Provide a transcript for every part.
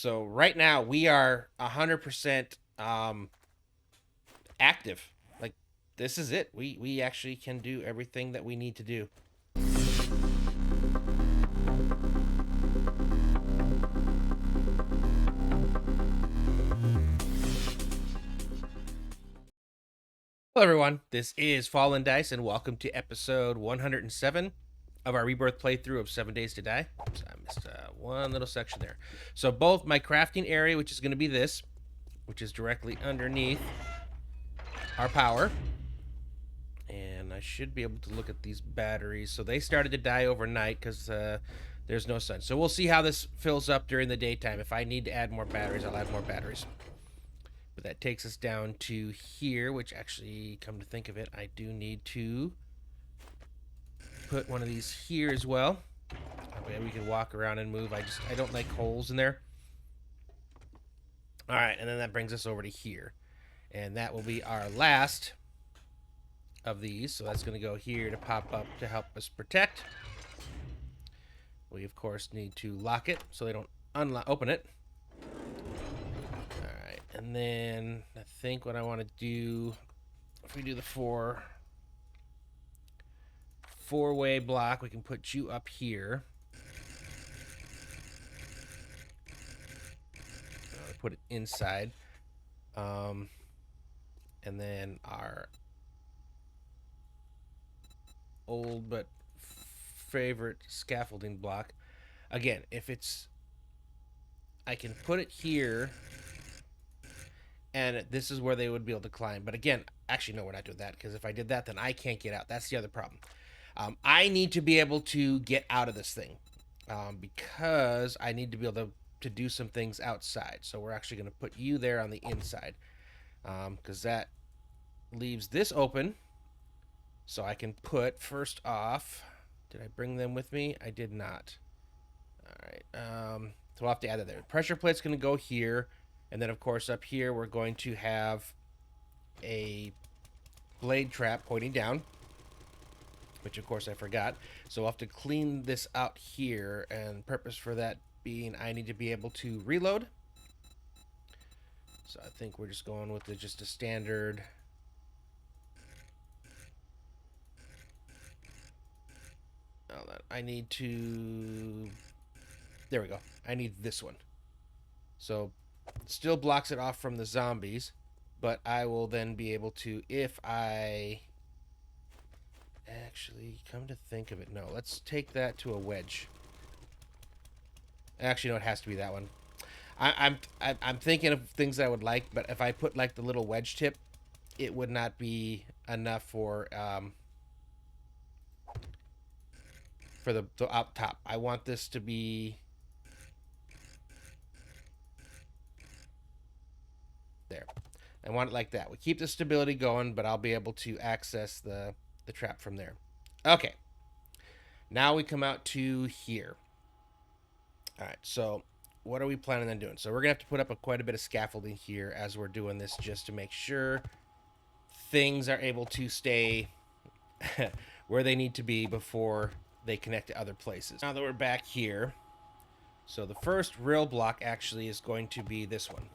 So right now we are 100% active. Like this is it. We actually can do everything that we need to do. Hello everyone. This is Fallen Dice and welcome to episode 107 of our Rebirth playthrough of 7 Days to Die. Oops, I missed one little section there. So both my crafting area, which is going to be this, which is directly underneath our power, and I should be able to look at these batteries. So they started to die overnight because there's no sun. So we'll see how this fills up during the daytime. If I need to add more batteries, I'll add more batteries. But that takes us down to here, which actually, come to think of it, I do need to put one of these here as well. That way we can walk around and move. I don't like holes in there. All right, and then that brings us over to here. And that will be our last of these. So that's going to go here to pop up to help us protect. We, of course, need to lock it so they don't open it. All right, and then I think what I want to do, if we do the four-way block, we can put you up here. Put it inside. And then our old but favorite scaffolding block. Again, if it's... I can put it here, and this is where they would be able to climb. But again, actually, no, we're not doing that, because if I did that, then I can't get out. That's the other problem. I need to be able to get out of this thing, because I need to be able to do some things outside. So we're actually going to put you there on the inside, because that leaves this open. So I can put, first off, did I bring them with me? I did not. All right. So we'll have to add that there. Pressure plate's going to go here. And then, of course, up here, we're going to have a blade trap pointing down, which, of course, I forgot. So we'll have to clean this out here. And purpose for that being I need to be able to reload. So I think we're just going with just a standard... I need to... There we go. I need this one. So, still blocks it off from the zombies, but I will then be able to, if I... Actually, come to think of it, no. Let's take that to a wedge. Actually, no, it has to be that one. I'm thinking of things I would like, but if I put like the little wedge tip, it would not be enough for the up top. I want this to be there. I want it like that. We keep the stability going, but I'll be able to access the trap from there. Okay. Now we come out to here. All right, so what are we planning on doing? So we're going to have to put up quite a bit of scaffolding here as we're doing this, just to make sure things are able to stay where they need to be before they connect to other places. Now that we're back here, so the first real block actually is going to be this one.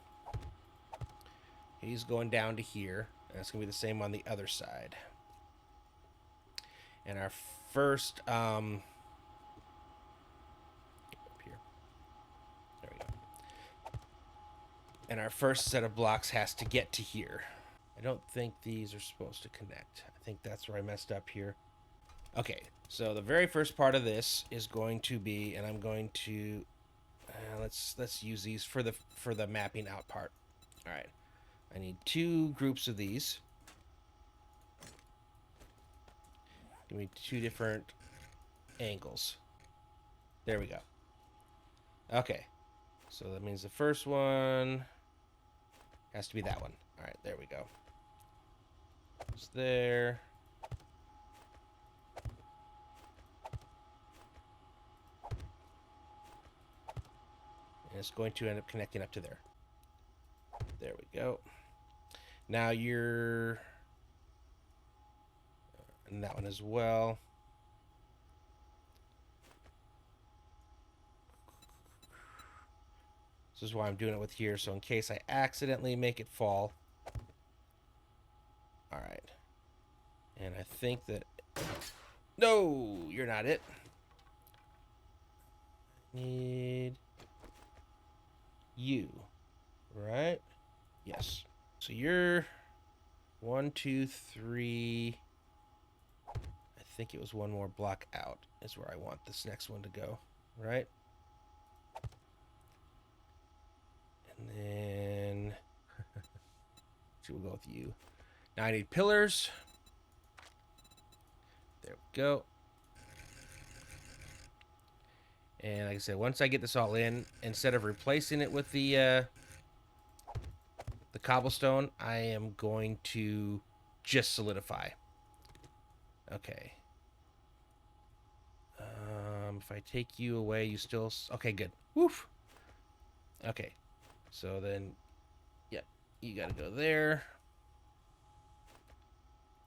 He's going down to here, and it's going to be the same on the other side. And our first, up here. There we go. And our first set of blocks has to get to here. I don't think these are supposed to connect. I think that's where I messed up here. Okay, so the very first part of this is going to be, and I'm going to let's use these for the mapping out part. All right, I need 2 groups of these. Give me 2 different angles. There we go. Okay, so that means the first one has to be that one. All right, there we go. It's there. And it's going to end up connecting up to there. There we go. Now you're... And that one as well. This is why I'm doing it with here, so in case I accidentally make it fall. All right. And I think that... No, you're not it. Need you, right? Yes. So you're 1, 2, 3. I think it was one more block out is where I want this next one to go, right? And then we'll go with you. Now I need pillars. There we go. And like I said, once I get this all in, instead of replacing it with the cobblestone, I am going to just solidify. Okay. If I take you away, you still... Okay, good. Woof. Okay. So then, yeah, you gotta go there.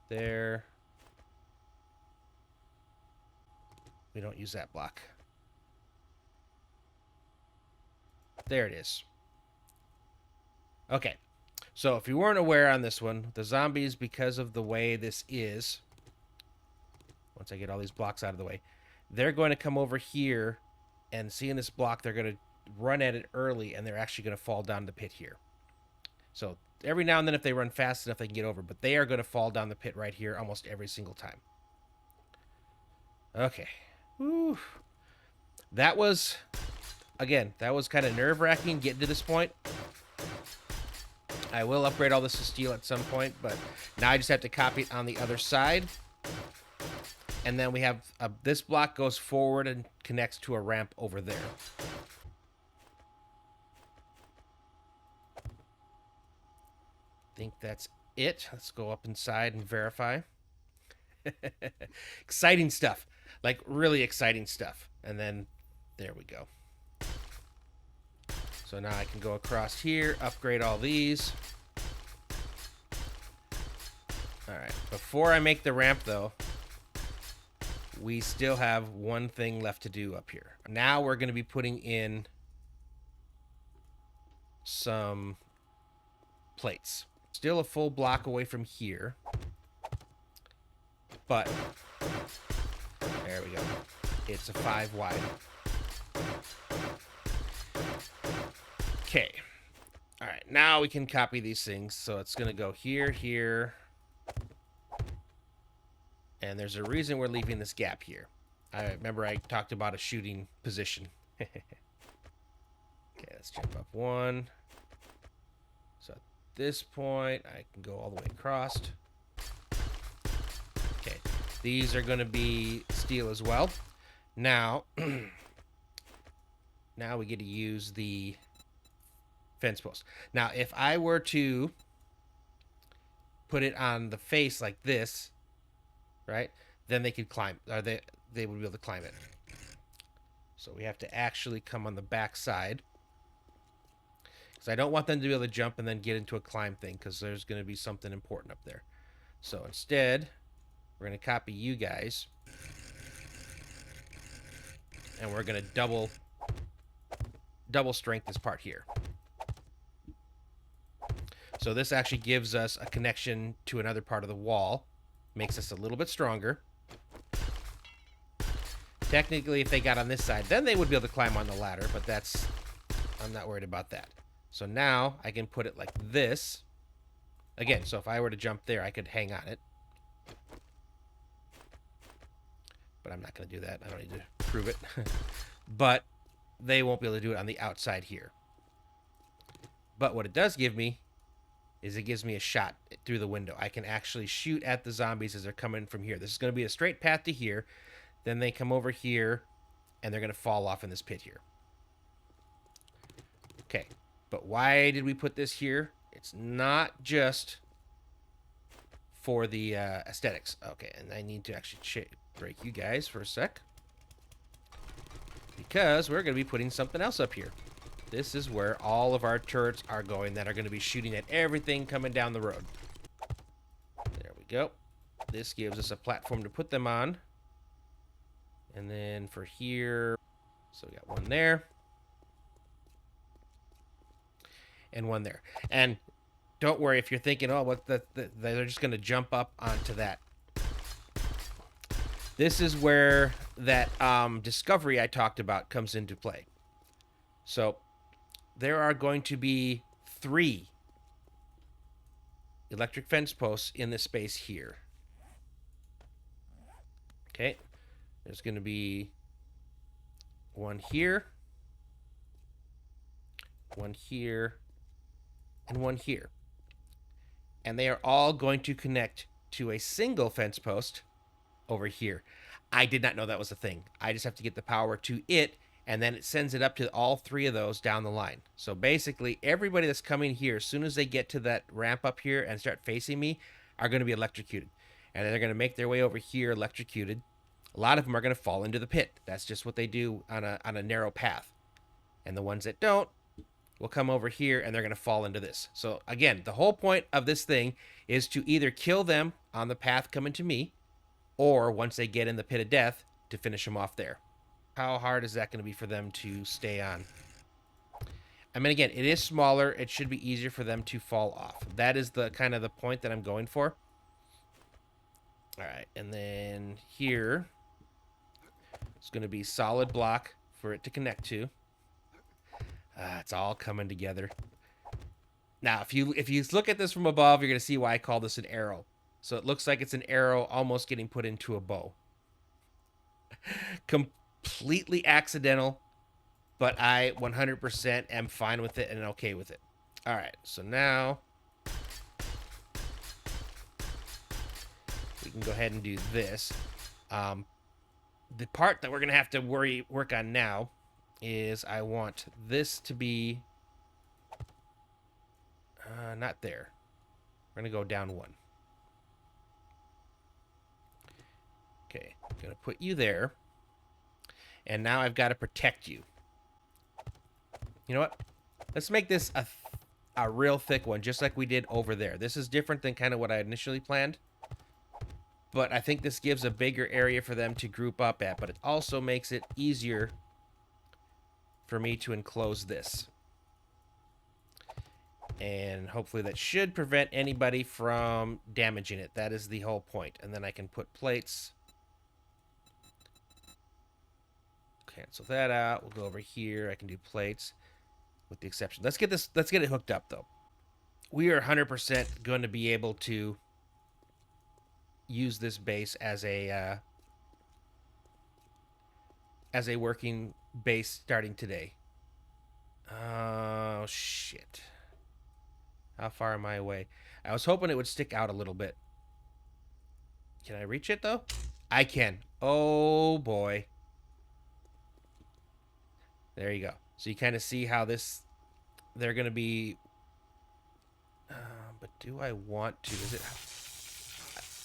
There. We don't use that block. There it is. Okay. So if you weren't aware on this one, the zombies, because of the way this is, once I get all these blocks out of the way, they're going to come over here and seeing this block, they're going to run at it early and they're actually going to fall down the pit here. So every now and then if they run fast enough, they can get over, but they are going to fall down the pit right here almost every single time. Okay. Whew. That was, again, that was kind of nerve-wracking getting to this point. I will upgrade all this to steel at some point, but now I just have to copy it on the other side. And then we have this block goes forward and connects to a ramp over there. I think that's it. Let's go up inside and verify. Exciting stuff. Like, really exciting stuff. And then, there we go. So now I can go across here, upgrade all these. Alright, before I make the ramp, though, we still have one thing left to do up here. Now we're going to be putting in some plates. Still a full block away from here. But, there we go. It's a 5 wide. Okay. Alright, now we can copy these things. So it's going to go here, here. And there's a reason we're leaving this gap here. I remember I talked about a shooting position. Okay, let's jump up 1. So at this point, I can go all the way across. Okay, these are going to be steel as well. Now, now we get to use the fence post. Now, if I were to put it on the face like this, right, then they could climb, or they would be able to climb it. So we have to actually come on the back side. Because I don't want them to be able to jump and then get into a climb thing, because there's going to be something important up there. So instead, we're going to copy you guys. And we're going to double strength this part here. So this actually gives us a connection to another part of the wall. Makes us a little bit stronger. Technically, if they got on this side, then they would be able to climb on the ladder, but that's... I'm not worried about that. So now I can put it like this. Again, so if I were to jump there, I could hang on it. But I'm not going to do that. I don't need to prove it. But they won't be able to do it on the outside here. But what it does give me is it gives me a shot through the window. I can actually shoot at the zombies as they're coming from here. This is going to be a straight path to here. Then they come over here, and they're going to fall off in this pit here. Okay, but why did we put this here? It's not just for the aesthetics. Okay, and I need to actually break you guys for a sec. Because we're going to be putting something else up here. This is where all of our turrets are going that are going to be shooting at everything coming down the road. There we go. This gives us a platform to put them on. And then for here, so we got one there. and one there. And don't worry if you're thinking, oh, they're just going to jump up onto that. This is where that discovery I talked about comes into play. So there are going to be 3 electric fence posts in this space here. Okay. There's going to be one here, one here, and one here. And they are all going to connect to a single fence post over here. I did not know that was a thing. I just have to get the power to it, and then it sends it up to all 3 of those down the line. So basically, everybody that's coming here, as soon as they get to that ramp up here and start facing me, are going to be electrocuted. And then they're going to make their way over here electrocuted. A lot of them are going to fall into the pit. That's just what they do on a narrow path. And the ones that don't will come over here and they're going to fall into this. So again, the whole point of this thing is to either kill them on the path coming to me, or once they get in the pit of death, to finish them off there. How hard is that going to be for them to stay on? I mean, again, it is smaller. It should be easier for them to fall off. That is the kind of the point that I'm going for. All right, and then here, it's going to be solid block for it to connect to. It's all coming together. Now, if you look at this from above, you're going to see why I call this an arrow. So it looks like it's an arrow almost getting put into a bow. Completely accidental, but I 100% am fine with it and okay with it. All right, so now we can go ahead and do this. The part that we're going to have to work on now is I want this to be not there. We're going to go down 1. Okay, I'm going to put you there. And now I've got to protect you. You know what? Let's make this a real thick one, just like we did over there. This is different than kind of what I initially planned. But I think this gives a bigger area for them to group up at. But it also makes it easier for me to enclose this. And hopefully that should prevent anybody from damaging it. That is the whole point. And then I can put plates. Cancel that out. We'll go over here. I can do plates with the exception. Let's get it hooked up though. We are 100% going to be able to use this base as a working base starting today. Oh shit. How far am I away? I was hoping it would stick out a little bit. Can I reach it though? I can. Oh boy. There you go. So you kind of see how they're going to be, but do I want to, is it,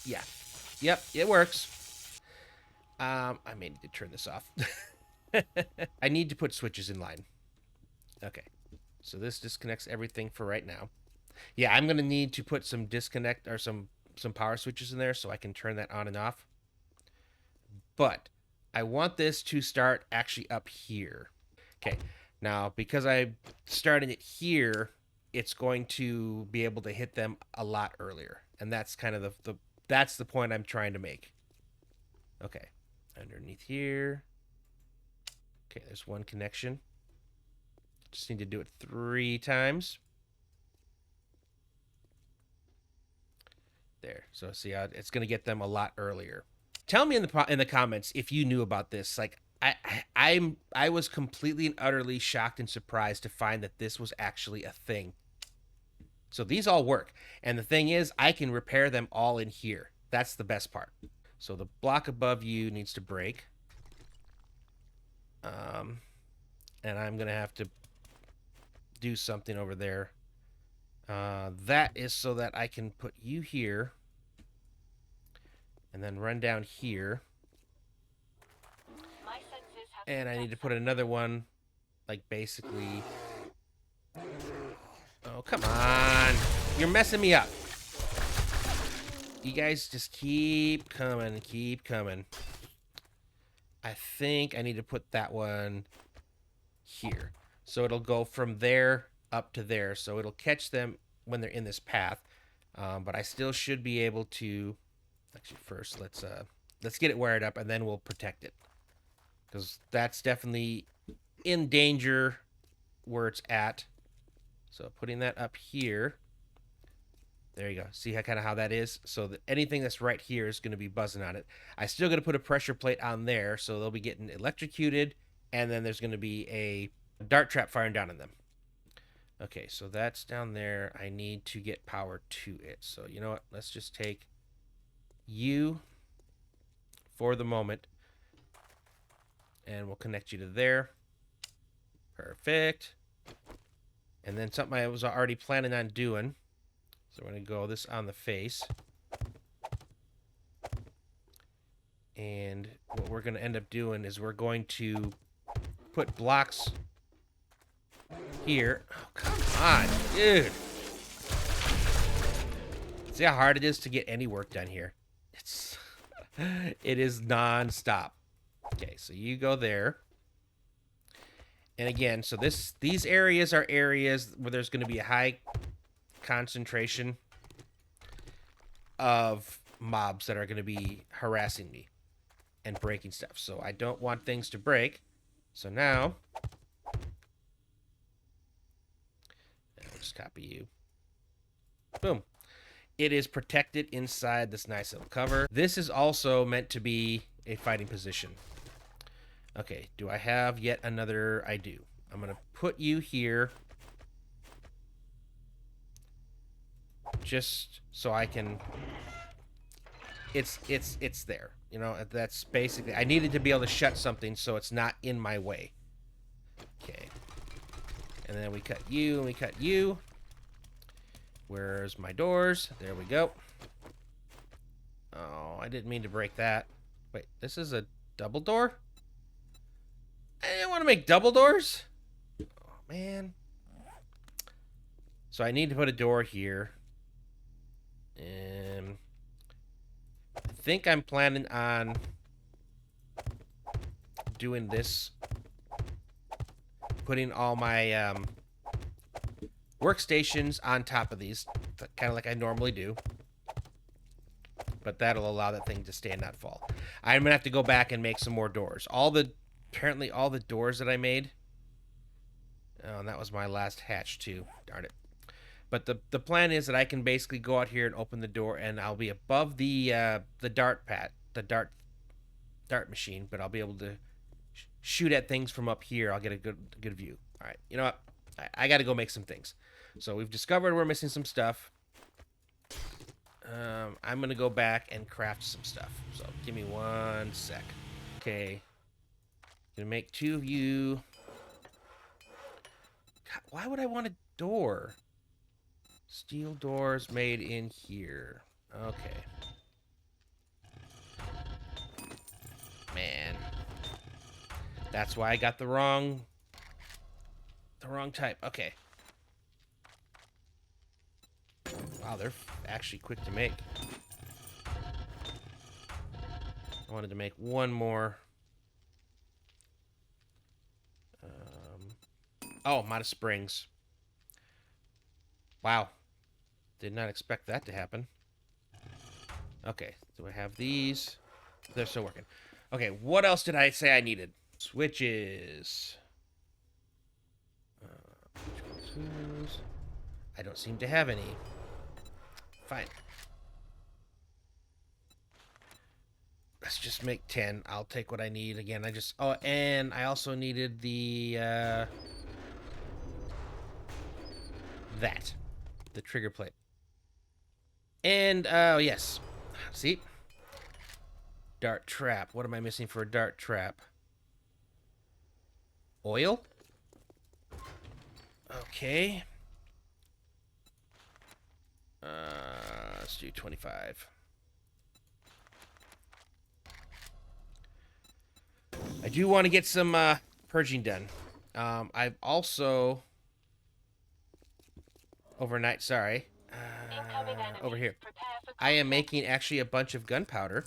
yeah. Yep, it works. I may need to turn this off. I need to put switches in line. Okay. So this disconnects everything for right now. Yeah, I'm going to need to put some disconnect or some power switches in there so I can turn that on and off. But I want this to start actually up here. Okay, now because I started it here, it's going to be able to hit them a lot earlier, and that's kind of that's the point I'm trying to make. Okay, underneath here. Okay, there's one connection. Just need to do it 3 times. There. So see how it's going to get them a lot earlier. Tell me in the comments if you knew about this. Like I was completely and utterly shocked and surprised to find that this was actually a thing. So these all work. And the thing is, I can repair them all in here. That's the best part. So the block above you needs to break. And I'm going to have to do something over there. That is so that I can put you here. And then run down here. And I need to put another one, like basically. Oh, come on. You're messing me up. You guys just keep coming, keep coming. I think I need to put that one here. So it'll go from there up to there, so it'll catch them when they're in this path. But I still should be able to. Actually, first let's get it wired up, and then we'll protect it, because that's definitely in danger where it's at. So putting that up here. There you go. See how kind of how that is? So that anything that's right here is going to be buzzing on it. I still got to put a pressure plate on there, so they'll be getting electrocuted, and then there's going to be a dart trap firing down on them. Okay, so that's down there. I need to get power to it. So you know what? Let's just take you for the moment, and we'll connect you to there. Perfect. And then something I was already planning on doing. So we're going to go this on the face. And what we're going to end up doing is we're going to put blocks here. Oh, come on, dude. See how hard it is to get any work done here? It is non-stop. Okay, so you go there. And again, so these areas are areas where there's going to be a high concentration of mobs that are going to be harassing me and breaking stuff. So I don't want things to break. So now, I'll just copy you. Boom. It is protected inside this nice little cover. This is also meant to be a fighting position. Okay, do I have yet another? I do. I'm going to put you here just so I can... It's there. You know, that's basically... I needed to be able to shut something so it's not in my way. Okay. And then we cut you, and we cut you. Where's my doors? There we go. Oh, I didn't mean to break that. Wait, this is a double door? I didn't want to make double doors? Oh, man. So I need to put a door here. And I think I'm planning on doing this. Putting all my workstations on top of these, kind of like I normally do. But that'll allow that thing to stay and not fall. I'm gonna have to go back and make some more doors. Apparently all the doors that I made. Oh, and that was my last hatch too. Darn it. But the plan is that I can basically go out here and open the door, and I'll be above the dart machine, but I'll be able to shoot at things from up here. I'll get a good view. All right, you know what? I got to go make some things. So we've discovered we're missing some stuff. I'm gonna go back and craft some stuff. So give me 1 sec. Okay. Gonna make 2 of you. God, why would I want a door? Steel doors made in here. Okay. Man. That's why I got the wrong type. Okay. Wow, they're actually quick to make. I wanted to make one more. Oh, I'm out of springs. Wow. Did not expect that to happen. Okay, do I have these? They're still working. Okay, what else did I say I needed? Switches. I don't seem to have any. Fine. Let's just make 10. I'll take what I need. Again, oh, and I also needed the trigger plate. And, yes. See? Dart trap. What am I missing for a dart trap? Oil? Okay. Let's do 25. I do want to get some purging done. I've also overnight. Sorry, over here. I am making actually a bunch of gunpowder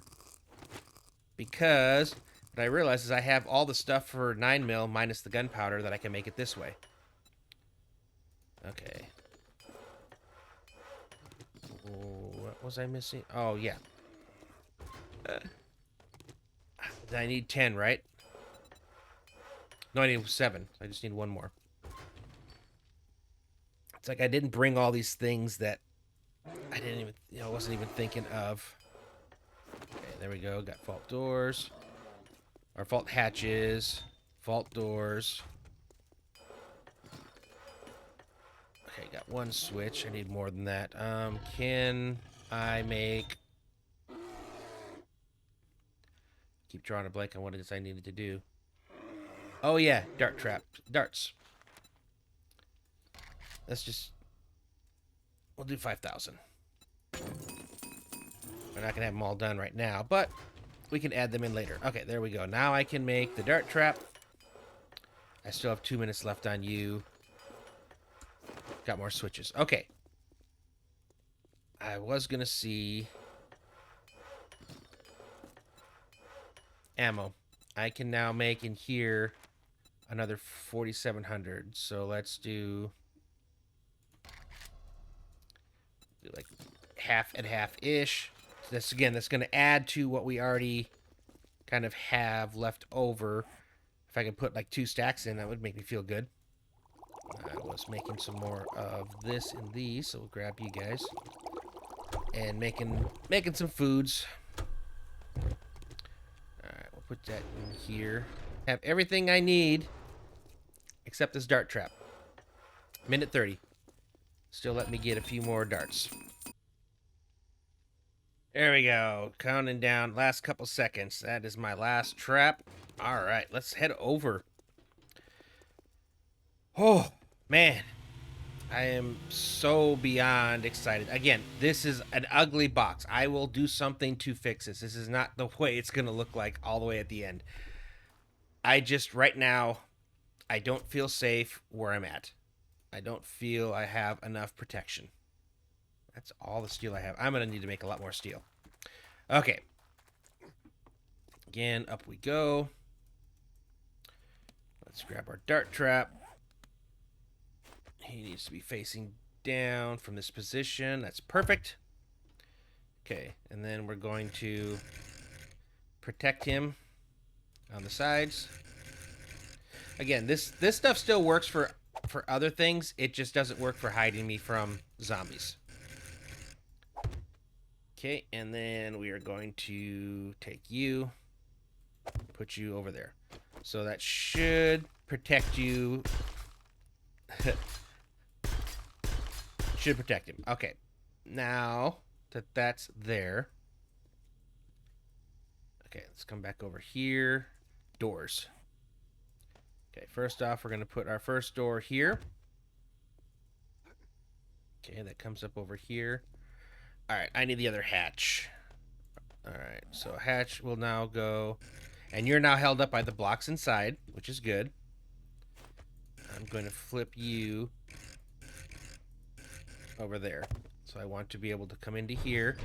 because what I realized is I have all the stuff for 9mm minus the gunpowder that I can make it this way. Okay. What was I missing? Oh, yeah. I need 10, right? No, I need 7. I just need one more. It's like I didn't bring all these things that I didn't even, wasn't even thinking of. Okay, there we go. Got vault doors. Or vault hatches. Vault doors. Okay, got one switch. I need more than that. Can I make... Keep drawing a blank on what it is I needed to do. Oh, yeah. Dart trap. Darts. Let's just... We'll do 5,000. We're not going to have them all done right now, but we can add them in later. Okay, there we go. Now I can make the dart trap. I still have 2 minutes left on you. Got more switches. Okay. I was going to see... ammo. I can now make in here another 4,700. So let's do like half and half-ish. This, again, that's going to add to what we already kind of have left over. If I could put like 2 stacks in, that would make me feel good. I was making some more of this and these, so we'll grab you guys. And making some foods. Alright, we'll put that in here. Have everything I need except this dart trap. Minute 30. Still let me get a few more darts. There we go. Counting down. Last couple seconds. That is my last trap. Alright, let's head over. Oh, man. I am so beyond excited. Again, this is an ugly box. I will do something to fix this. This is not the way it's going to look like all the way at the end. I just, right now, I don't feel safe where I'm at. I don't feel I have enough protection. That's all the steel I have. I'm going to need to make a lot more steel. Okay. Again, up we go. Let's grab our dart trap. He needs to be facing down from this position. That's perfect. Okay, and then we're going to protect him on the sides. Again, this stuff still works for other things. It just doesn't work for hiding me from zombies. Okay, and then we are going to take you, put you over there. So that should protect you. Should protect him. Okay, now that that's there. Okay, let's come back over here. Doors. Okay, first off, we're going to put our first door here. Okay, that comes up over here. Alright, I need the other hatch. Alright, so hatch will now go... And you're now held up by the blocks inside, which is good. I'm going to flip you over there. So I want to be able to come into here.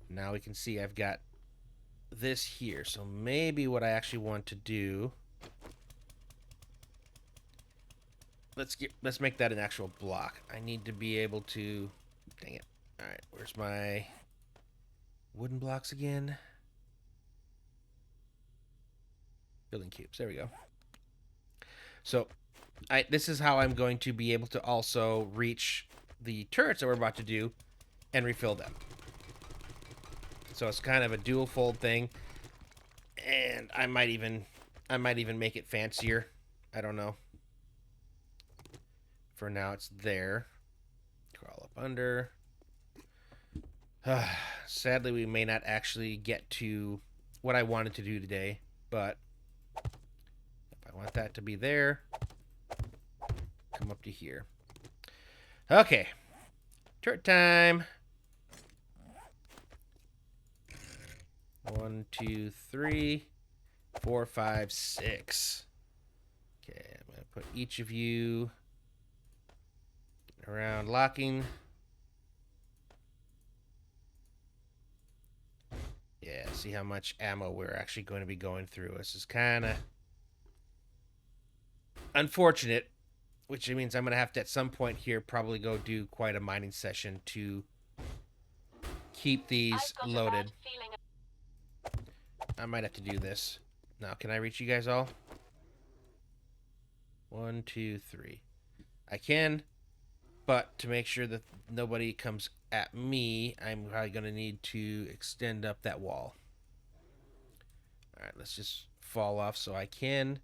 Now we can see I've got this here. So maybe what I actually want to do... Let's make that an actual block. I need to be able to... Dang it. Alright, where's my wooden blocks again? Building cubes. There we go. So, this is how I'm going to be able to also reach the turrets that we're about to do and refill them. So it's kind of a dual fold thing. And I might even make it fancier. I don't know. For now, it's there. Crawl up under. Sadly, we may not actually get to what I wanted to do today, but if I want that to be there, come up to here. Okay. Turret time. 1, 2, 3, 4, 5, 6. Okay, I'm going to put each of you around locking. Yeah, see how much ammo we're actually going to be going through. This is kind of unfortunate. which means I'm going to have to, at some point here, probably go do quite a mining session to keep these loaded. I might have to do this. Now, can I reach you guys all? 1, 2, 3. I can, but to make sure that nobody comes at me, I'm probably going to need to extend up that wall. All right, let's just fall off so I can.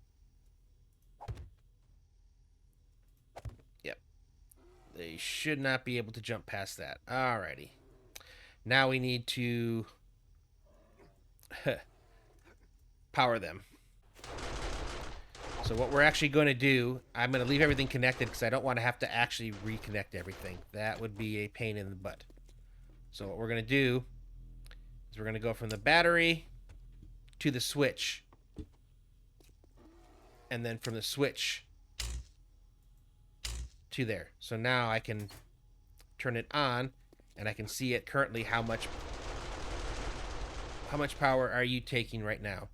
Yep. They should not be able to jump past that. Alrighty. Now we need to power them. So what we're actually going to do, I'm going to leave everything connected because I don't want to have to actually reconnect everything. That would be a pain in the butt. So what we're going to do is we're going to go from the battery to the switch. And then from the switch to there. So now I can turn it on and I can see it currently how much power are you taking right now?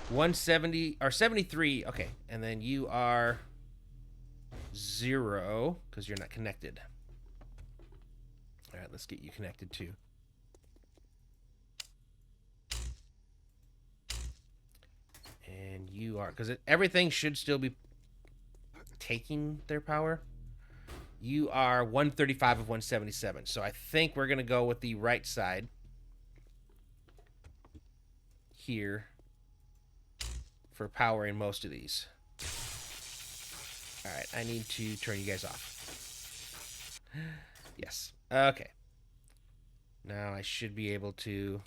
170 or 73. Okay, and then you are 0 because you're not connected. All right, let's get you connected too. And you are, because everything should still be taking their power. You are 135 of 177. So I think we're going to go with the right side here for powering most of these. All right, I need to turn you guys off. Yes. Okay. Now I should be able to...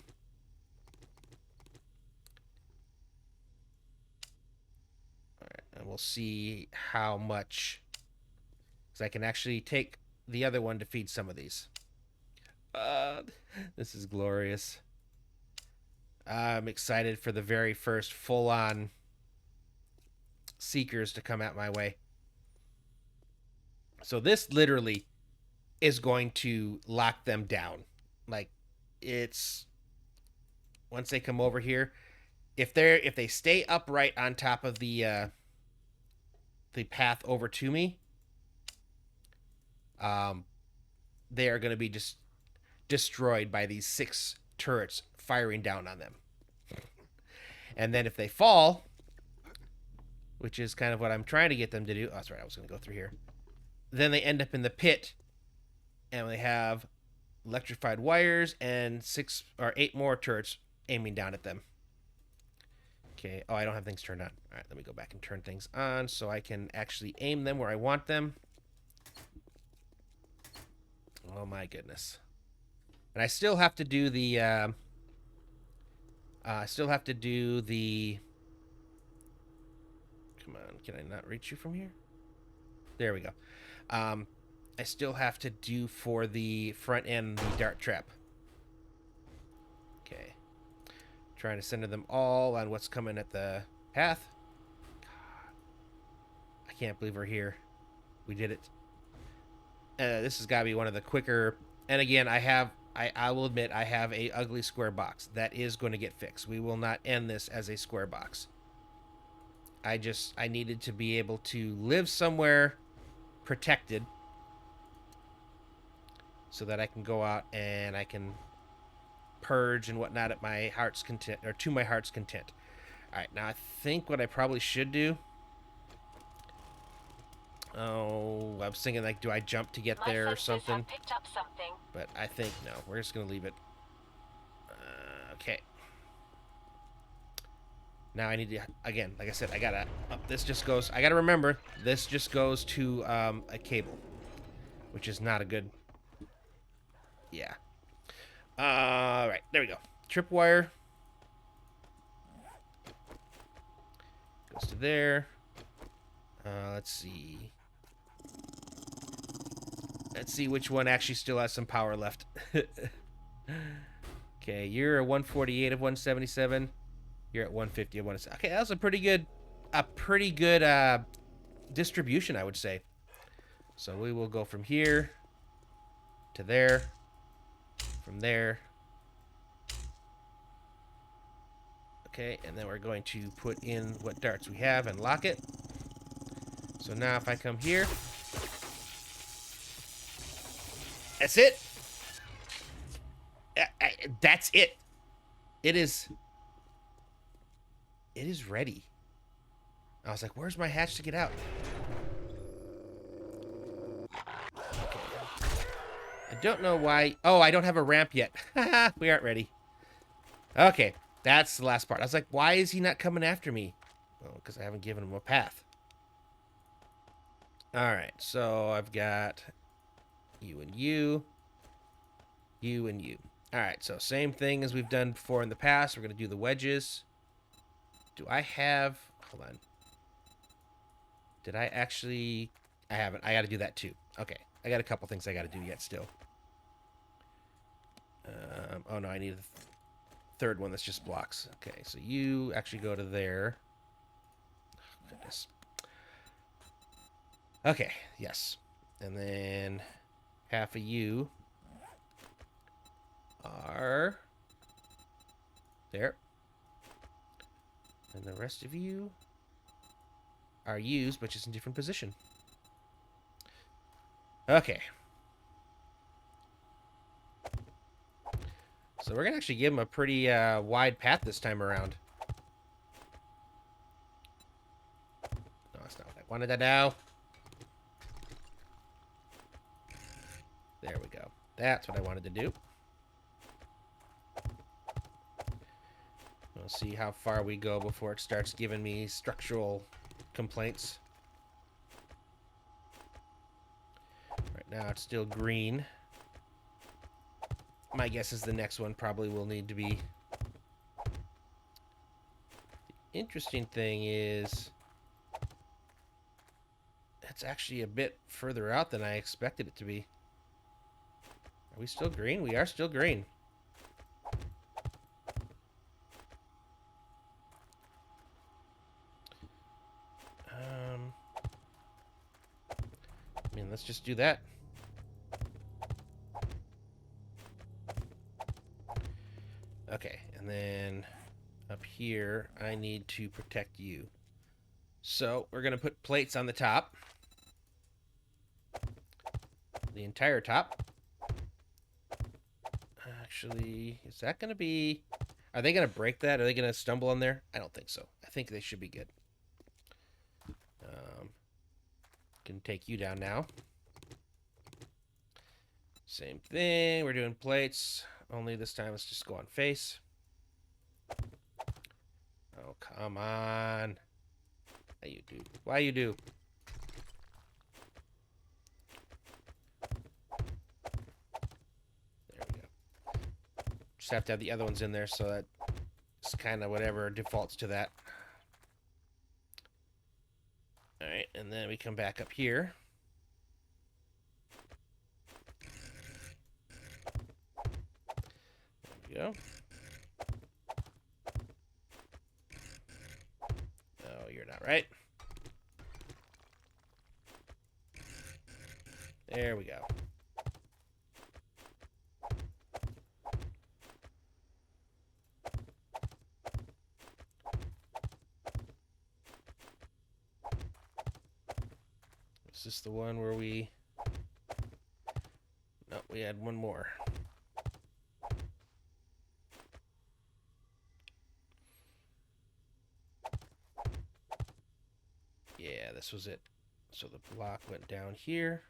All right, and we'll see how much... Because I can actually take the other one to feed some of these. This is glorious. I'm excited for the very first full-on seekers to come out my way. So this literally is going to lock them down. Like, it's... Once they come over here, if they stay upright on top of the path over to me, they are going to be just destroyed by these 6 turrets firing down on them. And then if they fall, which is kind of what I'm trying to get them to do. Oh, that's right, I was going to go through here. Then they end up in the pit, and they have electrified wires and 6 or 8 more turrets aiming down at them. Okay, oh, I don't have things turned on. All right, let me go back and turn things on so I can actually aim them where I want them. Oh my goodness. And I still have to do the come on, can I not reach you from here? There we go. I still have to do for the front end the dart trap. Okay. Trying to center them all on what's coming at the path. God. I can't believe we're here. We did it. This has got to be one of the quicker. And again, I will admit I have a ugly square box. That is going to get fixed. We will not end this as a square box. I needed to be able to live somewhere protected so that I can go out and I can purge and whatnot at my heart's content, or to my heart's content. All right, now I think what I probably should do. Oh, I was thinking, like, do I jump to get there or something? Picked up something? But I think no. We're just gonna leave it. Okay. Now I need to, again, like I said, I gotta. This just goes. I gotta remember, this just goes to a cable, which is not a good. Yeah. All right, there we go. Tripwire goes to there. Let's see. Let's see which one actually still has some power left. Okay, you're a 148 of 177. You're at 150 of 177. Okay, that was a pretty good distribution, I would say. So we will go from here to there, from there. Okay, and then we're going to put in what darts we have and lock it. So now if I come here, that's it. That's it. It is ready. I was like, where's my hatch to get out? Okay. I don't know why. Oh, I don't have a ramp yet. We aren't ready. Okay, that's the last part. I was like, why is he not coming after me? Well, because I haven't given him a path. Alright, so I've got you and you. You and you. Alright, so same thing as we've done before in the past. We're going to do the wedges. Do I have... Hold on. Did I actually... I haven't. I got to do that too. Okay. I got a couple things I got to do yet still. Oh, no. I need a third one that's just blocks. Okay. So you actually go to there. Oh, goodness. Okay. Yes. And then half of you are there. And the rest of you are used, but just in different position. Okay. So we're going to actually give him a pretty wide path this time around. No, that's not what I wanted to do. There we go. That's what I wanted to do. We'll see how far we go before it starts giving me structural complaints. Right now it's still green. My guess is the next one probably will need to be... The interesting thing is... It's actually a bit further out than I expected it to be. Are we still green? We are still green. I mean, let's just do that. Okay, and then up here, I need to protect you. So we're going to put plates on the top. The entire top. Actually, is that going to be... Are they going to break that? Are they going to stumble on there? I don't think so. I think they should be good. Can take you down now. Same thing. We're doing plates. Only this time, let's just go on face. Oh, come on. Why you do? Why you do? There we go. Just have to have the other ones in there so that it's kind of whatever defaults to that. Alright, and then we come back up here. There we go. Oh, you're not right. There we go. Is this the one where we... No, we had one more. Yeah, this was it. So the block went down here.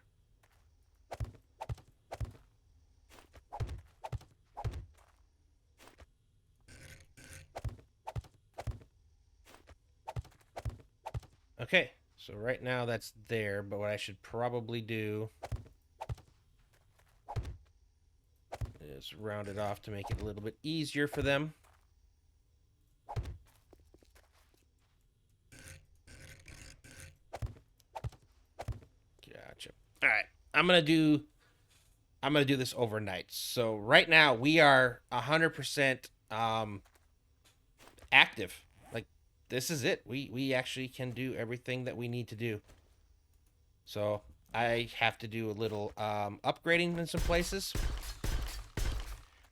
Okay, so right now that's there, but what I should probably do is round it off to make it a little bit easier for them. Gotcha. All right, I'm gonna do this overnight. So right now we are 100% active. Like, this is it. We actually can do everything that we need to do. So I have to do a little upgrading in some places.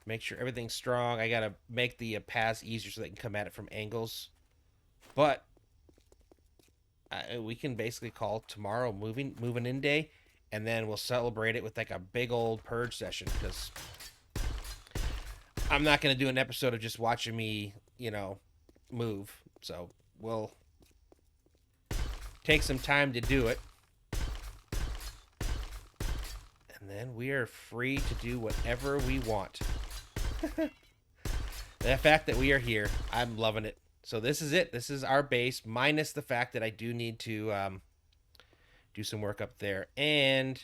Make sure everything's strong. I gotta make the paths easier so they can come at it from angles. But we can basically call tomorrow moving in day, and then we'll celebrate it with like a big old purge session, because I'm not going to do an episode of just watching me, move. So we'll take some time to do it, and then we are free to do whatever we want. The fact that we are here, I'm loving it. So this is it. This is our base, minus the fact that I do need to do some work up there. And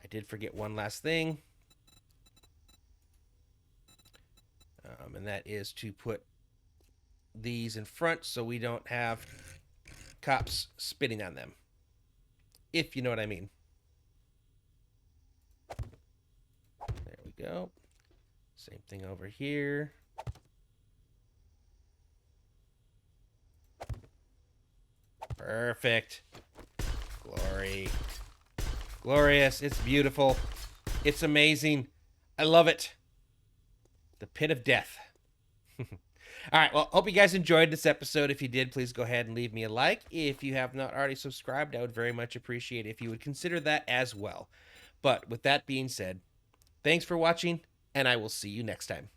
I did forget one last thing. And that is to put these in front so we don't have cops spitting on them, if you know what I mean. There we go. Same thing over here. Perfect. Glory. Glorious. It's beautiful. It's amazing. I love it. The pit of death. All right, well, hope you guys enjoyed this episode. If you did, please go ahead and leave me a like. If you have not already subscribed, I would very much appreciate it if you would consider that as well. But with that being said, thanks for watching, and I will see you next time.